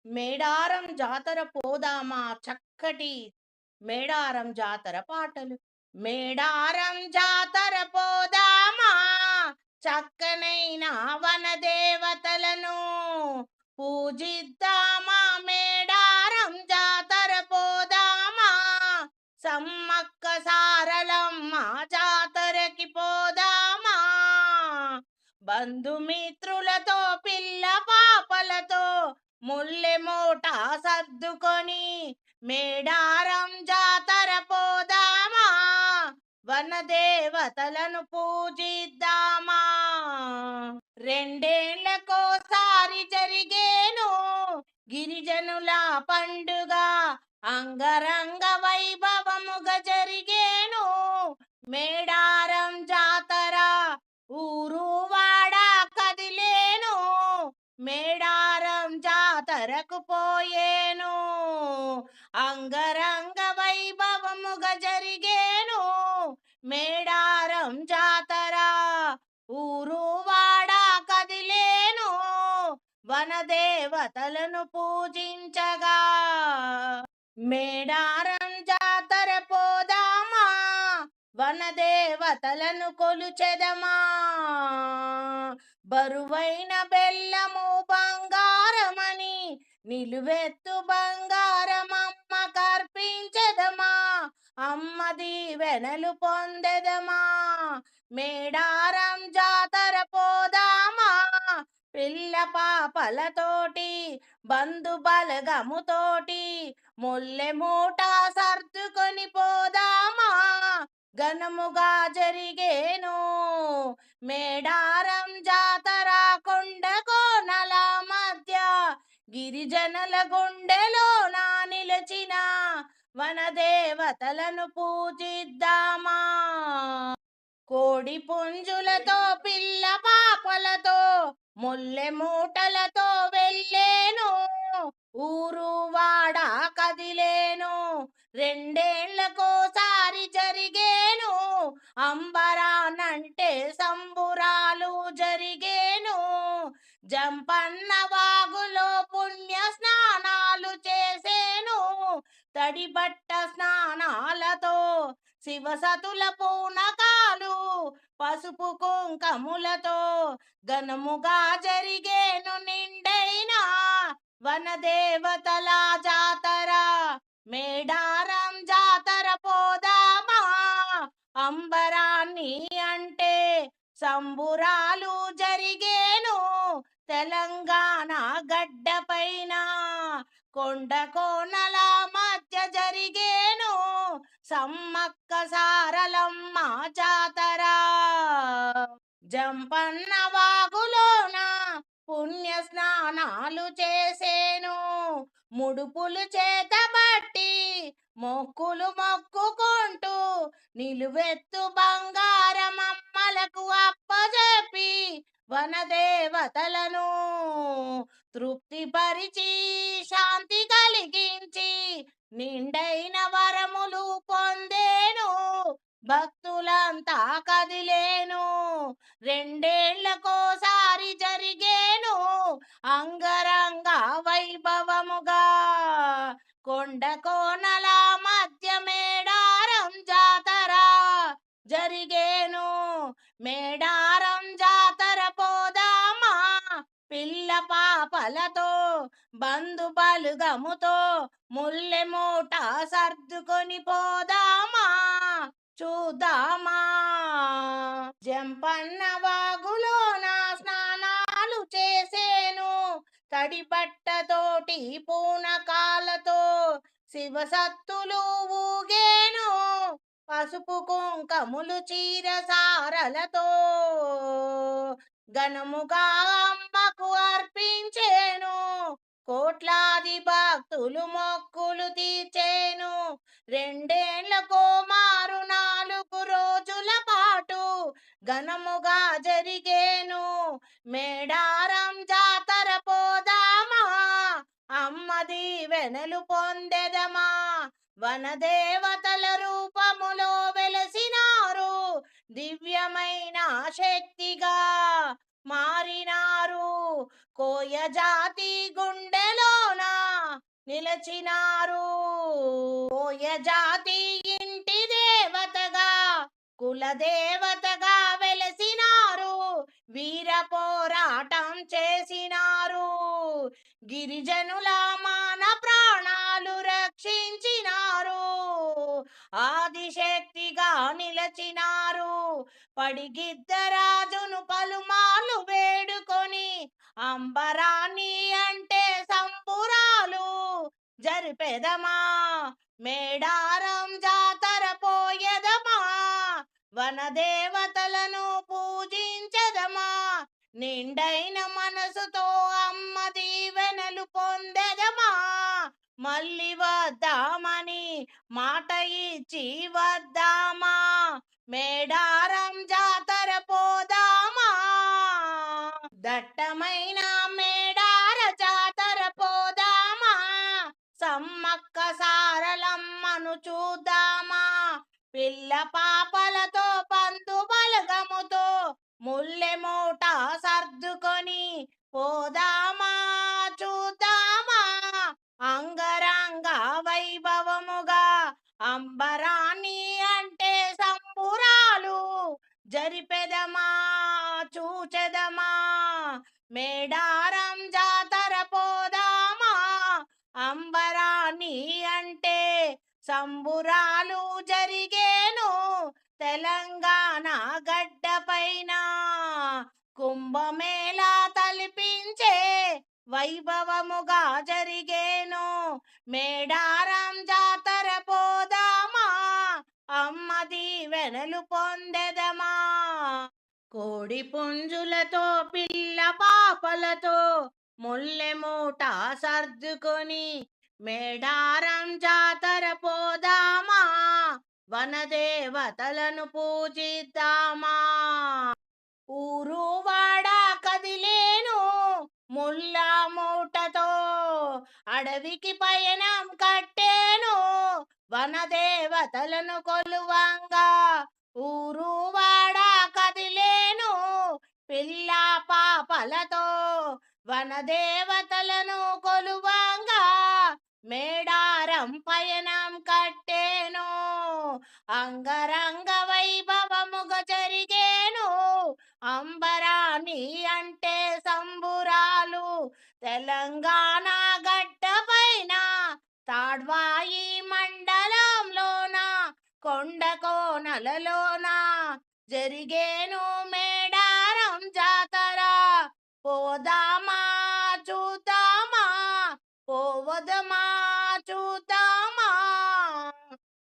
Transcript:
మేడారం జాతర పోదామా చక్కటి మేడారం జాతర పాటలు. మేడారం జాతర పోదామా చక్కనైన వనదేవతలను పూజిద్దామా. మేడారం జాతర పోదామా సమ్మక్క సారలమ్మ జాతరకి పోదామా. బంధుమిత్రులతో పిల్ల పాపలతో ముల్లె మూట సర్దుకొని మేడారం జాతర పోదామా. వనదేవతలను పూజిద్దామా. రెండేళ్లకోసారి జరిగేను గిరిజనుల పండుగ అంగరంగ వైభవముగా జరిగేను మేడారం జాతర. ఊరు వాడ కదిలేను మేడారం జాతరకు పోయేను అంగరంగ వైభవముగా జరిగేను మేడారం జాతర. ఊరు వాడ కదిలేను వనదేవతలను పూజించగా. మేడారం జాతర పోదామా వనదేవతలను కొలుచెదమా. బరువైన బెల్లము బంగారమని నిలువెత్తు బంగారమమ్మ కర్పించెదమా. అమ్మ దీవెనలు పొందెదమా. మేడారం జాతర పోదామా పిల్ల పాపలతోటి బంధు బలగముతోటి ముల్లె మూట సర్దుకొని పోదామా. ఘనముగా జరిగేను మేడారం జాతర కొండ కోనల మధ్య గిరిజనుల గుండెలో నా నిలచిన వనదేవతలను పూజిద్దామా. కోడి పుంజులతో పిల్ల పాపలతో ముల్లె మూటలతో వెళ్ళేను ఊరు వాడ కదిలేను. రెండేళ్లకోసారి జరిగేను అంబరానంటే సంబురాలు జరిగేను. జంపన్న వాగులో పుణ్య స్నానాలు చేసేను తడిబట్ట స్నానాలతో శివసతుల పూనకాలు పసుపు కుంకములతో ఘనముగా జరిగేను నిండైన వనదేవతల జాతర. మేడారం జాతర పోదామా అంబరాన్ని అంటే సంబురాలు జరిగేను తెలంగాణ గడ్డపైన కొండ కోనల మధ్య జరిగేను సమ్మక్క సారలమ్మ జాతర. జంపన్న వాగులోన పుణ్య స్నానాలు చేసేను ముడుపులు చేతబట్టి మొక్కులు మొక్కుకుంటూ నిలువెత్తు బంగారమమ్మలకు అప్పజెప్పి వనదేవతలను తృప్తిపరిచి శాంతి కలిగించి నిండైన వరములు పొందేను భక్తులంతా కదిలేను. రెండేళ్లకోసారి జరిగేను అంగరంగ వైభవముగా కొండ కోనల మధ్య మేడారం జాతర జరిగేను. మేడారం జాతర పోదామా పిల్ల పాపలతో బంధు బలుగముతో ముల్లె మూట సర్దుకొని పోదామా చూద్దామా. జంపన్న వాగులోన స్నానాలు చేసేను తడిబట్టతోటి పూనకాలతో శివసత్తులు ఊగేను పసుపు కుంకములు చీర సారలతో ఘనముగా అమ్మకు అర్పించేను కోట్లాది భక్తులు మొక్కులు తీర్చేను. రెండేళ్లకో మారు 4 రోజుల పాటు ఘనముగా జరిగేను మేడారం జాతర పోదామా అమ్మ దీవెనలు పొందెదమా. వనదేవతల రూపములో వెలసినారు దివ్యమైన శక్తిగా మారినారు కోయ జాతి గుండెలోన నిలచినారు. ఓయ జాతి ఇంటి దేవతగా కులదేవతగా వెలసినారు. వీర పోరాటం చేసినారు. గిరిజనుల మాన ప్రాణాలు రక్షించినారు. ఆదిశక్తిగా నిలచినారు. పడిగిద్దరాజును పలుమార్లు వేడుకొని అంబరాన్ని అంటే సంబురాలు జరిపెదమా. మేడారం జాతర పోయెదమా. వనదేవతలను పూజించెదమా. నిండైన మనసుతో అమ్మ దీవెనలు పొందెదమా. మళ్ళీ వద్దామని మాట ఇచ్చి వద్దామా. మేడారం జాతర పోదామా. దట్టమైన మేడార జాతర పోదామా. సమ్మక్క సారలమ్మను చూద్దామా. పిల్ల పాపలతో పందు బలగముతో ముల్లె మూట సర్దుకొని పోదామా. చూద్దామా అంగరంగ వైభవముగా అంబరాన్ని అంటే సంబురాలు జరిపెదమా. చూచెదమా. మేడారం జాతర పోదామా. అంబరాన్ని అంటే సంబురాలు జరిగేను తెలంగాణ గడ్డపైన. కుంభమేళా తలిపించే వైభవముగా జరిగేను. మేడారం జాతర పోదామా. అమ్మ దీవెనలు పొందెదమా. కోడి పుంజులతో పిల్ల పాపలతో ముల్లె మూట సర్దుకొని మేడారం జాతర పోదామా. వనదేవతలను పూజిద్దామా. ఊరు వాడ కదిలేను ముల్ల మూటతో అడవికి పయనం కట్టేను వనదేవతలను కొలువంగా. ఊరు వాడ కదిలేను పిల్ల పాపలతో వనదేవతలను కొలువంగా. మేడారం పయనం కట్టేను అంగరంగ వైభవముగా జరిగేను. అంబరాన్ని అంటే సంబురాలు తెలంగాణ గడ్డపైన. తాడ్వాయి మండలంలోన కొండ కోనలలోన జరిగేను మేడారం జాతర. పోదామా. చూద్దామా. పోవదమా.